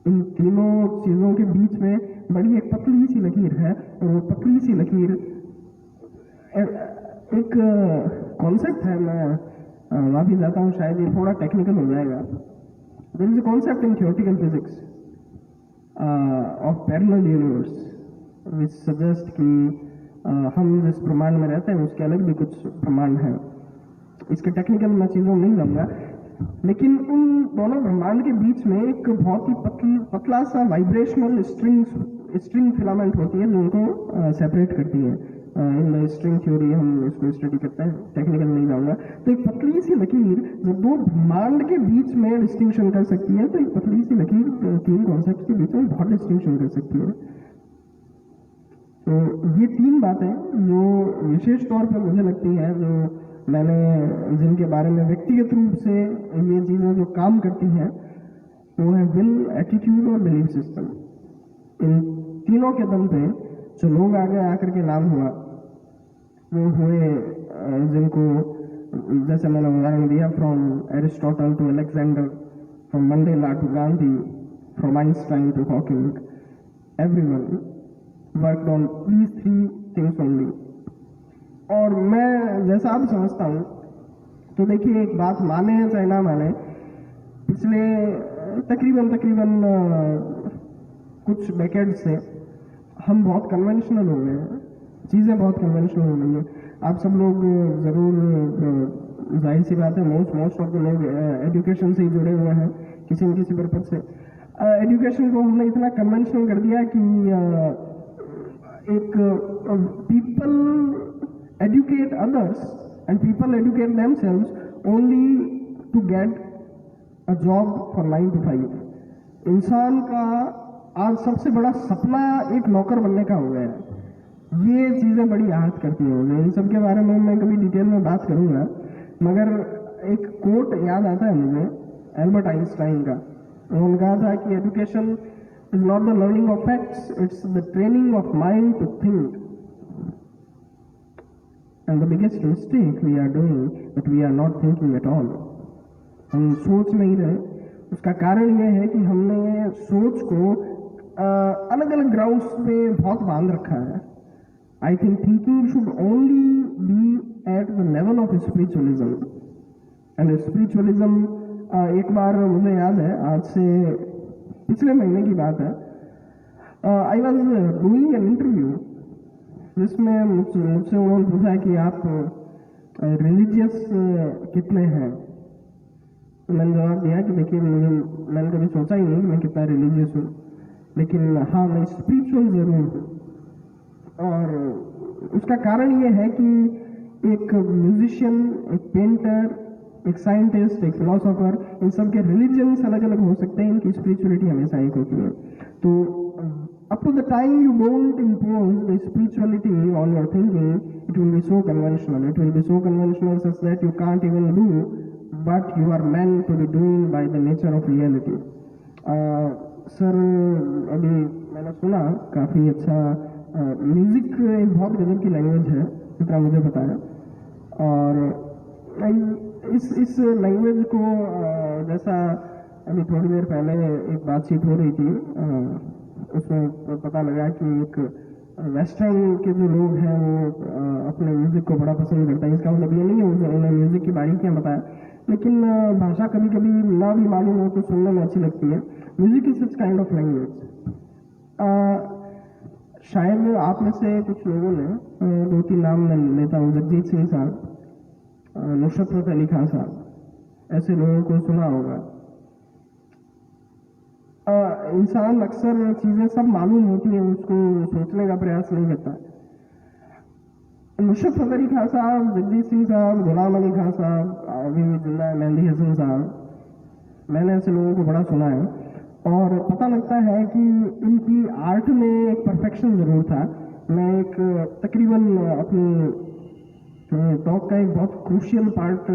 इन तीनों चीजों के बीच में बड़ी एक पतली सी लकीर है, और वो पतली सी लकीर एक कॉन्सेप्ट है। मैं वापिस जाता हूँ, शायद ये थोड़ा टेक्निकल हो जाएगा। There is a concept in theoretical physics of parallel universe which suggest कि हम जिस ब्रह्मांड में रहते हैं उसके अलग भी कुछ ब्रह्मांड हैं। इसके टेक्निकल मैं चीज़ों में नहीं जाऊंगा, लेकिन उन दोनों ब्रह्मांड के बीच में एक बहुत ही पतला सा वाइब्रेशनल स्ट्रिंग फिलामेंट होती है जो उनको सेपरेट करती है। इन द स्ट्रिंग थ्योरी हम इसको स्टडी करते हैं, टेक्निकल नहीं जाऊंगा। तो एक पतली सी लकीर जो दो ब्रह्मांड के बीच में डिस्टिंक्शन कर सकती है, तो एक पतली सी लकीर तीन कॉन्सेप्ट के बीच में बहुत डिस्टिंक्शन कर सकती है। तो ये तीन बातें जो विशेष तौर पर मुझे लगती हैं, जो मैंने जिनके बारे में व्यक्तिगत रूप से ये चीज़ें जो काम करती हैं, वो है विल, एटीट्यूड और बिलीफ सिस्टम। इन तीनों के दम पे जो लोग आगे आकर के नाम हुआ वो हुए जिनको, जैसे मैंने उदाहरण दिया, from Aristotle to Alexander, from Mandela to Gandhi, from Einstein to Hawking, everyone worked on these three things only. और मैं जैसा आप समझता हूँ, तो देखिए एक बात माने या चाहे ना माने, पिछले तकरीबन कुछ डेकेड से हम बहुत कन्वेंशनल हो गए हैं, चीज़ें बहुत कन्वेंशनल हो गई हैं। आप सब लोग ज़रूर, जाहिर सी बात है, मोस्ट ऑफ द लोग एजुकेशन से ही जुड़े हुए हैं किसी न किसी पर्पज से। एजुकेशन को हमने इतना कन्वेंशनल कर दिया कि एक people educate others and people educate themselves only to get a job for 9 to 5। इंसान का आज सबसे बड़ा सपना एक नौकर बनने का हो गया है। ये चीज़ें बड़ी आहत करती हैं। इन सब के बारे में मैं कभी डिटेल में बात करूंगा, मगर एक कोट याद आता है मुझे एल्बर्ट आइंस्टाइन का। उन्होंने कहा था कि education is not the learning of facts, it's the training of mind to think. And the biggest mistake we are doing that we are not thinking at all. हम सोच नहीं रहे। उसका कारण यह है कि हमने सोच को अलग अलग ग्राउंड्स पे बहुत बांध रखा है। I think thinking should only be at the level of spiritualism. And spiritualism, एक बार मुझे याद है, आज से पिछले महीने की बात है, I was doing an interview जिसमें मुझसे उन्होंने पूछा कि आप रिलीजियस कितने हैं। तो मैंने जवाब दिया कि देखिए, मैंने कभी सोचा ही नहीं कि मैं कितना रिलीजियस हूँ, लेकिन हाँ, मैं स्पिरिचुअल जरूर हूँ। और उसका कारण ये है कि एक म्यूजिशियन, एक पेंटर, एक साइंटिस्ट, एक फिलोसोफर, इन सब के रिलीजन्स अलग अलग हो सकते हैं, इनकी स्पिरिचुअलिटी हमेशा एक होती है। तो up to the time you don't impose the spirituality on your thinking, it will be so conventional. It will be so conventional such that you can't even do what you are meant to be doing by the nature of reality. Sir, अभी मैंने सुना काफ़ी अच्छा, music एक बहुत गजब की language है जितना मुझे पता है। और इस लैंग्वेज को जैसा अभी थोड़ी देर पहले एक बातचीत हो रही थी, उसमें पता लगा कि एक वेस्टर्न के जो लोग हैं वो अपने म्यूजिक को बड़ा पसंद करते हैं। इसका मतलब ये नहीं है उन्हें म्यूजिक की बारीकियां बताया, लेकिन भाषा कभी कभी ना भी मालूम हो तो सुनने में अच्छी लगती है। Music is such kind of language. शायद आप में से कुछ लोगों ने, 2-3 नाम मैं लेता हूँ, जगजीत सिंह साहब, नुसरत अली खान साहब, ऐसे लोगों को सुना होगा। इंसान अक्सर चीजें सब मालूम होती हैं, उसको सोचने का प्रयास नहीं करता। नुसरत अली खान साहब, जगजीत सिंह साहब, गुलाम अली खान साहब, अभी जिंदा है मेहंदी हसन साहब, मैंने ऐसे लोगों को बड़ा सुना है और पता लगता है कि इनकी आर्ट में एक परफेक्शन जरूर था। मैं एक तकरीबन अपनी टॉक का एक बहुत क्रूशियल पार्ट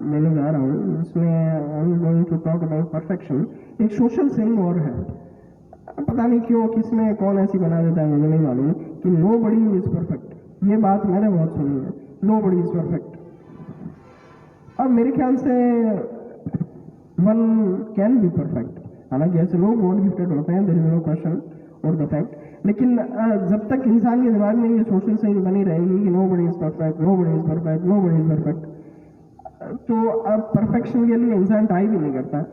लेने जा रहा हूँ, जिसमें I am going to talk about perfection. एक सोशल सेइंग और है, पता नहीं क्यों किसने कौन ऐसी बना देता है, मुझे नहीं मालूम, कि नो बडी इज परफेक्ट। ये बात मैंने बहुत सुनी है, नो बडी इज परफेक्ट। अब मेरे ख्याल से वन कैन बी परफेक्ट, हालांकि ऐसे लोग गॉड गिफ्टेड होते हैं, देयर इज नो क्वेश्चन और द फैक्ट। लेकिन जब तक इंसान के दिमाग में ये सोशल सेइंग बनी रहेगी कि nobody is perfect, nobody is perfect, nobody is perfect, तो अब परफेक्शन के लिए इंसान ट्राई भी नहीं करता।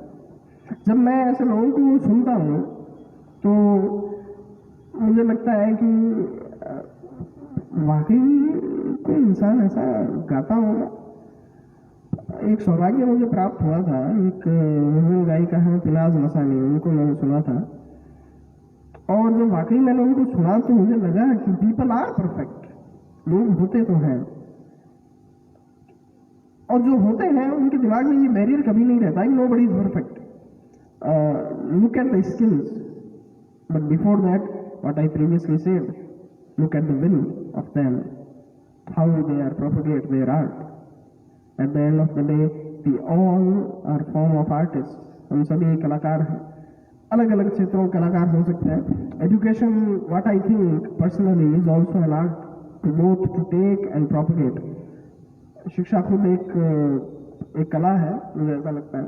जब मैं ऐसे लोगों को सुनता हूँ तो मुझे लगता है कि वाकई कोई इंसान ऐसा गाता होगा। एक सौभाग्य मुझे प्राप्त हुआ था, एक मुस्लिम गायिका है पिनाज मसानी, उनको मैंने सुना था और जब वाकई मैंने उनको सुना तो मुझे लगा कि पीपल आर परफेक्ट, लोग होते तो हैं और जो होते हैं उनके दिमाग में ये बैरियर कभी नहीं रहता कि nobody is perfect. Look at the skills, but before that what I previously said, look at the will of them, how they are propagate their art. At the end of the day we all are form of artist, हम सभी कलाकार हैं, अलग अलग क्षेत्रों के कलाकार हो सकते हैं। Education, what I think personally, is also an art to both to take and propagate. शिक्षा खुद एक कला है, मुझे ऐसा लगता है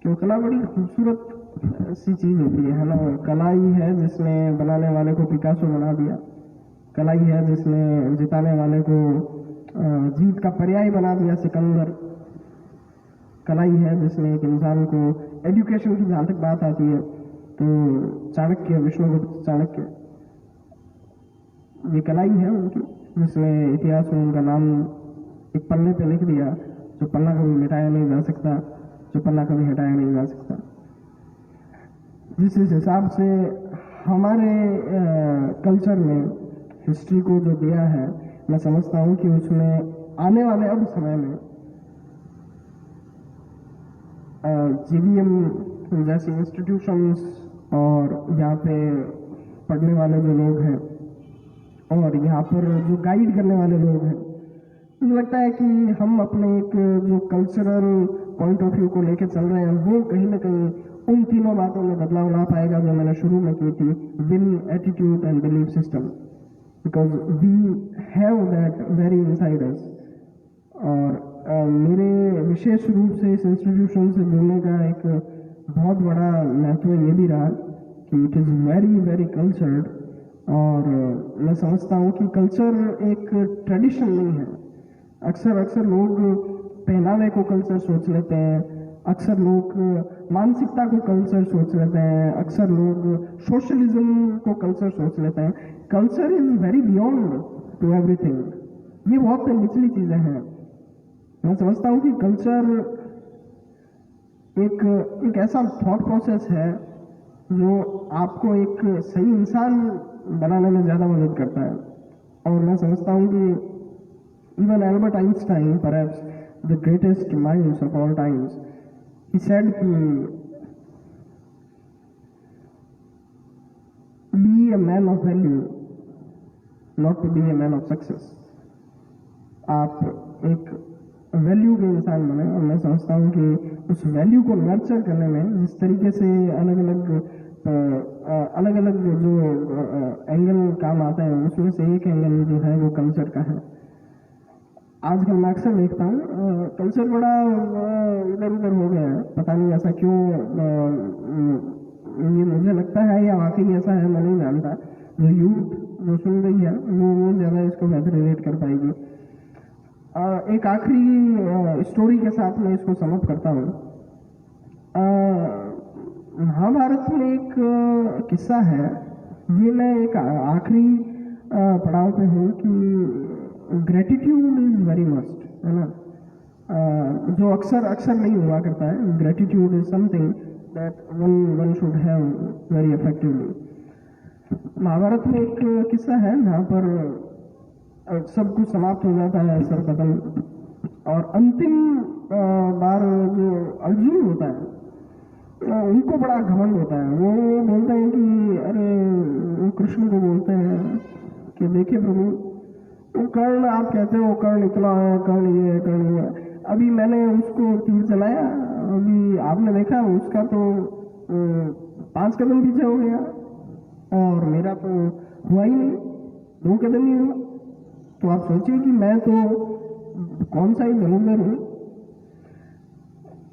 कि वो कला बड़ी खूबसूरत सी चीज होती है ना। कला ही है जिसने बनाने वाले को पिकासो बना दिया, कला ही है जिसने जिताने वाले को जीत का पर्याय बना दिया सिकंदर, कला ही है जिसने एक इंसान को, एजुकेशन की जहां तक बात आती है तो चाणक्य, विष्णुगुप्त चाणक्य, ये कला ही है उनकी, जिसने इतिहास में उनका नाम एक पन्ने पे लिख दिया, जो पन्ना कभी मिटाया नहीं जा सकता, जो पन्ना कभी हटाया नहीं जा सकता। जिस हिसाब से हमारे कल्चर में हिस्ट्री को जो दिया है, मैं समझता हूँ कि उसमें आने वाले अब समय में जीवीएम जैसी इंस्टीट्यूशंस और यहाँ पे पढ़ने वाले जो लोग हैं और यहाँ पर जो गाइड करने वाले लोग हैं, मुझे लगता है कि हम अपने एक जो कल्चरल पॉइंट ऑफ व्यू को लेकर चल रहे हैं, वो कहीं ना कहीं उन तीनों बातों में बदलाव ला पाएगा जो मैंने शुरू में की थी, will, attitude and belief system, because we have that very inside us. और मेरे विशेष रूप से इस इंस्टीट्यूशन से जुड़ने का एक बहुत बड़ा महत्व ये भी रहा कि it is very very cultured. और मैं समझता हूँ कि कल्चर एक ट्रेडिशन नहीं है। अक्सर लोग पहनावे को कल्चर सोच लेते हैं, अक्सर लोग मानसिकता को कल्चर सोच लेते हैं, अक्सर लोग सोशलिज्म को कल्चर सोच लेते हैं। Culture is very beyond to everything. ये बहुत निचली चीजें हैं। मैं समझता हूँ कि कल्चर एक ऐसा थॉट प्रोसेस है जो आपको एक सही इंसान बनाने में ज्यादा मदद करता है। और मैं समझता हूँ कि even Albert Einstein, perhaps the greatest minds of all times, he said कि be a man of value, not to be a man of success. आप एक वैल्यू के इंसान बने। और मैं समझता हूँ कि उस वैल्यू को नर्चर करने में जिस तरीके से अलग अलग जो एंगल काम आते हैं, उसमें से एक एंगल जो है वो कल्चर का है। आजकल मैं अक्सर देखता हूँ कल्चर बड़ा इधर उधर हो गया है, पता नहीं ऐसा क्यों। ये मुझे लगता है या वाकई ऐसा है, मैं नहीं जानता। जो यूथ जो सुन रही है वो ज़्यादा इसको बेहतर रिलेट कर पाएगी। एक आखिरी स्टोरी के साथ मैं इसको समअप करता हूँ। महाभारत में एक किस्सा है, ये मैं एक आखिरी पड़ाव पे हूँ कि ग्रेटिट्यूड इज वेरी मस्ट, है ना। जो अक्सर अक्सर नहीं हुआ करता है। Gratitude is something that one should have very effectively. Mahabharata में एक किस्सा है जहाँ पर सब कुछ समाप्त हो जाता है, सर्वप्रथम, और अंतिम बार जो अर्जुन होता है उनको बड़ा घमंड होता है। वो बोलते हैं कि अरे, वो कृष्ण को बोलते हैं कि देखिए प्रभु, वो कर्ण आप कहते हो कर्ण इतना है, कर्ण ये है, कर्ण वो है, अभी मैंने उसको तीर चलाया, अभी आपने देखा उसका तो 5 कदम पीछे हो गया और मेरा तो हुआ ही नहीं, 2 कदम ही हुआ। तो आप सोचिए कि मैं तो कौन सा ही धनुर्धर हूँ।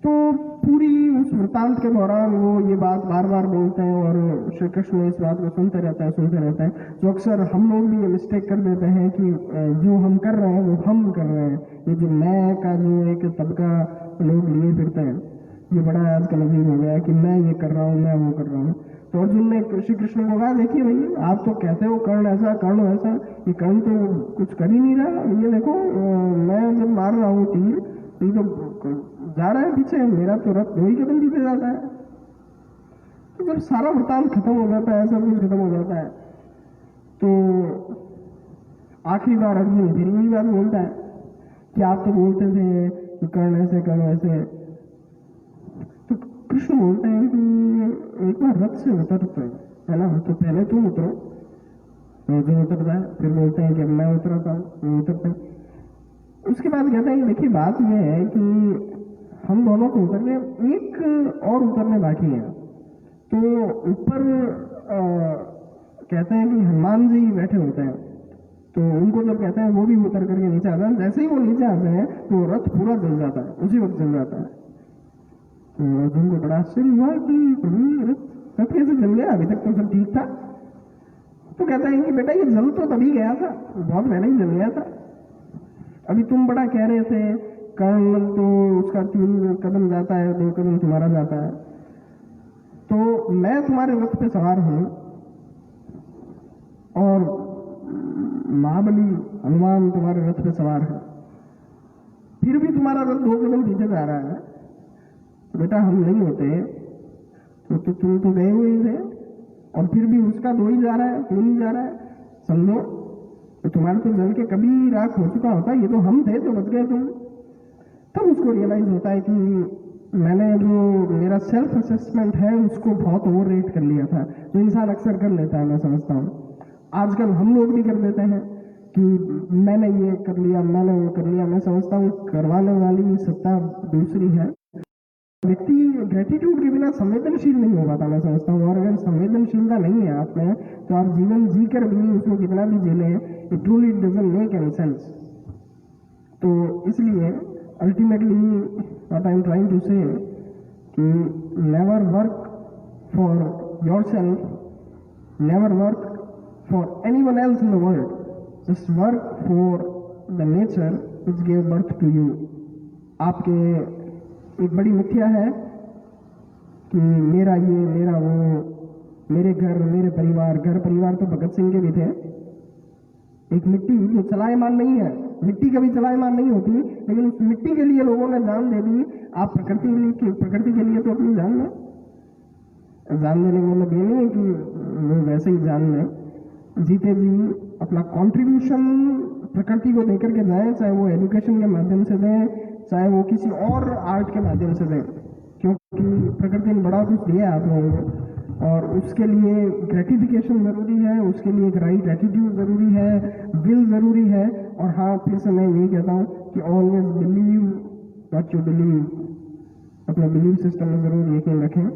तो पूरी उस वृतांत के दौरान वो ये बात बार बार बोलते हैं और श्री कृष्ण इस बात को सुनते रहते हैं। जो अक्सर हम लोग भी ये मिस्टेक कर देते हैं कि जो हम कर रहे हैं वो हम कर रहे हैं। ये जो मैं का जो एक तबका लोग लिए फिरते हैं, ये बड़ा आजकल अजीब हो गया है कि मैं ये कर रहा हूँ, मैं वो कर रहा हूँ। तो अर्जुन ने श्री कृष्ण को कहा, देखिए भाई, आप तो कहते हो कर्ण ऐसा कर्ण वैसा, ये कर्ण तो कुछ कर ही नहीं रहा। ये देखो, मैं जब मार रहा हूँ तीर, ये तो जा रहा है पीछे, मेरा तो रथ 2 ही कदम पीछे जाता है। तो जब सारा वृतांत खत्म हो जाता है, सब कुछ खत्म हो जाता है, तो आखिरी बार अर्जुन फिर यही बात बोलता है कि आप तो बोलते थे कि कर्ण ऐसे कर्ण वैसे। तो कृष्ण बोलते हैं कि एक बार रथ से उतरते है ना, तो पहले तुम उतरो, तो जो उतरता है फिर बोलते हैं कि अब मैं उतरता हूँ, वो उतरते हैं। उसके बाद कहते हैं कि देखिए बात यह है कि हम दोनों को उतरने, एक और उतरने बाकी है। तो ऊपर कहते हैं कि हनुमान जी बैठे होते हैं, तो उनको जब कहते हैं वो भी उतर करके नीचे आते हैं। जैसे ही वो नीचे आते हैं तो रथ पूरा जल जाता है, उसी वक्त जल जाता है। तो अर्जुन को बड़ा आश्चर्य हुआ कि प्रभु रथ कैसे जल गया, अभी तक तो सब ठीक था। तो कहता है कि बेटा ये जल तो तभी गया था, बहुत पहले ही जल गया था। अभी तुम बड़ा कह रहे थे कर्ण तो उसका 3 कदम जाता है, 2 कदम तुम्हारा जाता है। तो मैं तुम्हारे रथ पे सवार हूं और महाबली हनुमान तुम्हारे रथ पे सवार है, फिर भी तुम्हारा रथ 2 कदम पीछे जा रहा है। तो बेटा हम नहीं होते तो तुम तो गए हुए ही थे, और फिर भी उसका 2 ही जा रहा है, 3 ही जा रहा है। समझो, तो तुम्हारे तो जल के कभी राख हो चुका होता, ये तो हम थे तो बच गए तुम। तब उसको रियलाइज होता है कि मैंने जो मेरा सेल्फ असेसमेंट है उसको बहुत ओवर रेट कर लिया था, जो इंसान अक्सर कर लेता है। मैं समझता हूँ आजकल हम लोग भी कर देते हैं कि मैंने ये कर लिया, मैंने वो कर लिया। मैं समझता हूँ करवाने वाली सत्ता दूसरी है। व्यक्ति ग्रेटिट्यूड के बिना संवेदनशील नहीं हो पाता, मैं समझता हूँ। और अगर संवेदनशीलता नहीं है आप में, तो आप जीवन जी कर भी उसको कितना भी झेले, it truly doesn't make any sense. तो इसलिए ultimately what I am trying to say कि never work for yourself, never work for anyone else in the world, just work for the nature which give birth to you. आपके एक बड़ी मिथ्या है कि मेरा ये, मेरा वो, मेरे घर, मेरे परिवार। घर परिवार तो भगत सिंह के भी थे। एक मिट्टी जो चलायमान नहीं है, मिट्टी कभी चलायमान नहीं होती, लेकिन उस मिट्टी के लिए लोगों ने जान दे दी। आप प्रकृति के लिए तो अपनी जान लें। जान देने का मतलब ये नहीं है कि वो वैसे ही जान लें, जीते जी अपना कॉन्ट्रीब्यूशन प्रकृति को देकर के जाए, चाहे वो एजुकेशन के माध्यम से दें, चाहे वो किसी और आर्ट के माध्यम से दें, क्योंकि प्रकृति ने बड़ा कुछ दिया है आप लोगों को, और उसके लिए ग्रेटिफिकेशन जरूरी है, उसके लिए एक राइट एटीट्यूड जरूरी है, विल जरूरी है। और हाँ, फिर से मैं यही कहता हूँ कि always believe what you believe, अपना बिलीव सिस्टम में जरूर यकीन रखें।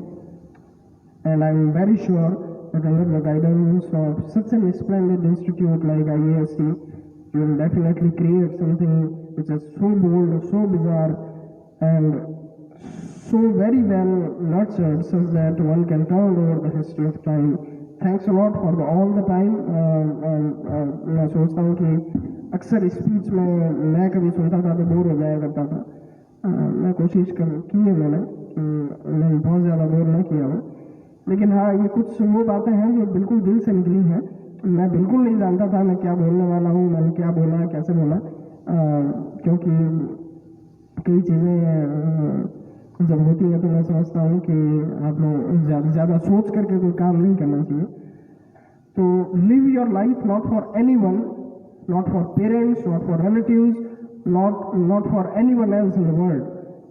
And I am very sure that under the guidance of such an splendid institute like IASC, you will definitely create something which is so bold, so bizarre, and so very well nurtured, such that one can turn over the history of time. Thanks a lot for all the time. मैं सोचता हूँ कि अक्सर speech में मैं कभी सुनता था तो बोर हो जाया करता था. मैं कोशिश की है मैंने कि मैं बहुत ज़्यादा बोर नहीं किया हूँ, लेकिन हाँ ये कुछ वो बातें हैं जो बिल्कुल दिल से निकली हैं. मैं बिल्कुल नहीं जानता था मैं क्या बोलने वाला हूँ, मैंने क्या बोला, कैसे बोला, क्योंकि कई चीज़ें जब होती है तो मैं समझता हूँ कि आप लोग ज़्यादा सोच करके कोई काम नहीं करना चाहिए. तो live your life not for any one, not for parents, not for relatives, not for anyone else in the world.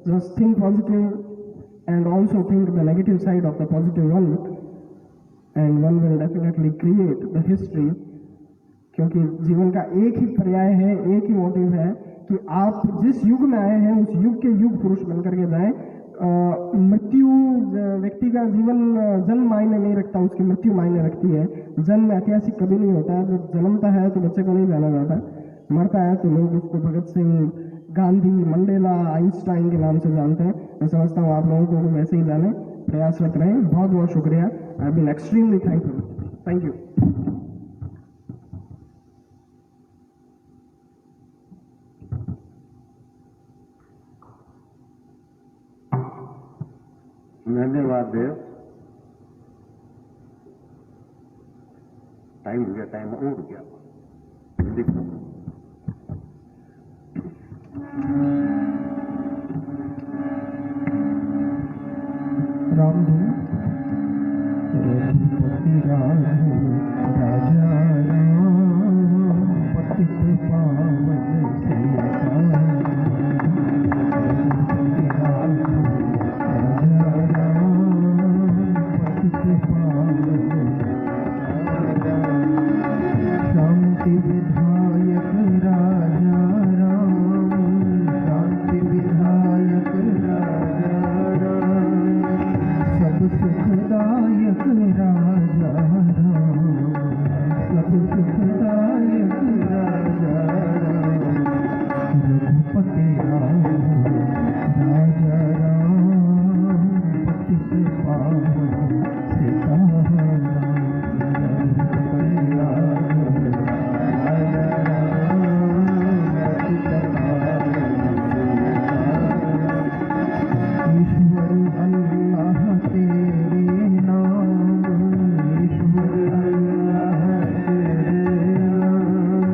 Just think positive and also think the negative side of the positive one, and one will definitely create the history. क्योंकि जीवन का एक ही पर्याय है, एक ही motive है कि आप जिस युग में आए हैं उस युग के युग पुरुष बनकर के जाएं. मृत्यु व्यक्ति का जीवन जन्म मायने नहीं रखता, उसकी मृत्यु मायने रखती है. जन्म ऐतिहासिक कभी नहीं होता है. जब जन्मता है तो बच्चे को नहीं जाना जाता, मरता है तो लोग उसको भगत सिंह, गांधी, मंडेला, आइंस्टाइन के नाम से जानते हैं. मैं समझता हूँ आप लोगों को वैसे ही जाने प्रयासरत रहें. बहुत बहुत शुक्रिया. I been extremely thankful. Thank you. धन्यवाद देव. टाइम हो गया, टाइम उड़ गया. देखो राम रघुपति राघव राजा राम पतित पावन सीताराम. शांति विधायक राजा राम, शांति विधायक राजा राम, सब सुखदायक राजा राम, सब सुखदायक राजा राम. रघुपति राम राजा राम पतित पावन सीताराम. ईश्वर अल्लाह तेरे नाम, ईश्वर अल्लाह तेरे नाम,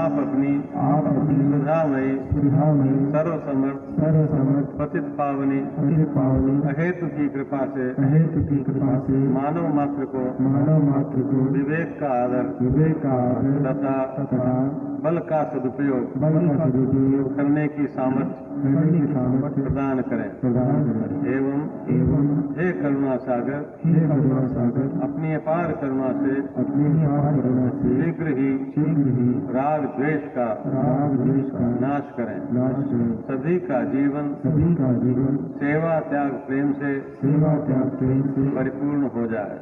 आप अपनी सुधामयी सर्वसमर्थ पतित पावनी अहेतु की कृपा से मानव मात्र को विवेक का आदर तथा बल का सदुपयोग करने की सामर्थ्य प्रदान करें एवं हे करुणा सागर अपनी अपार करुणा से शीघ्र ही राग द्वेष का नाश करें सभी का जीवन सेवा त्याग प्रेम से परिपूर्ण हो जाए।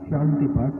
शांति पाठ।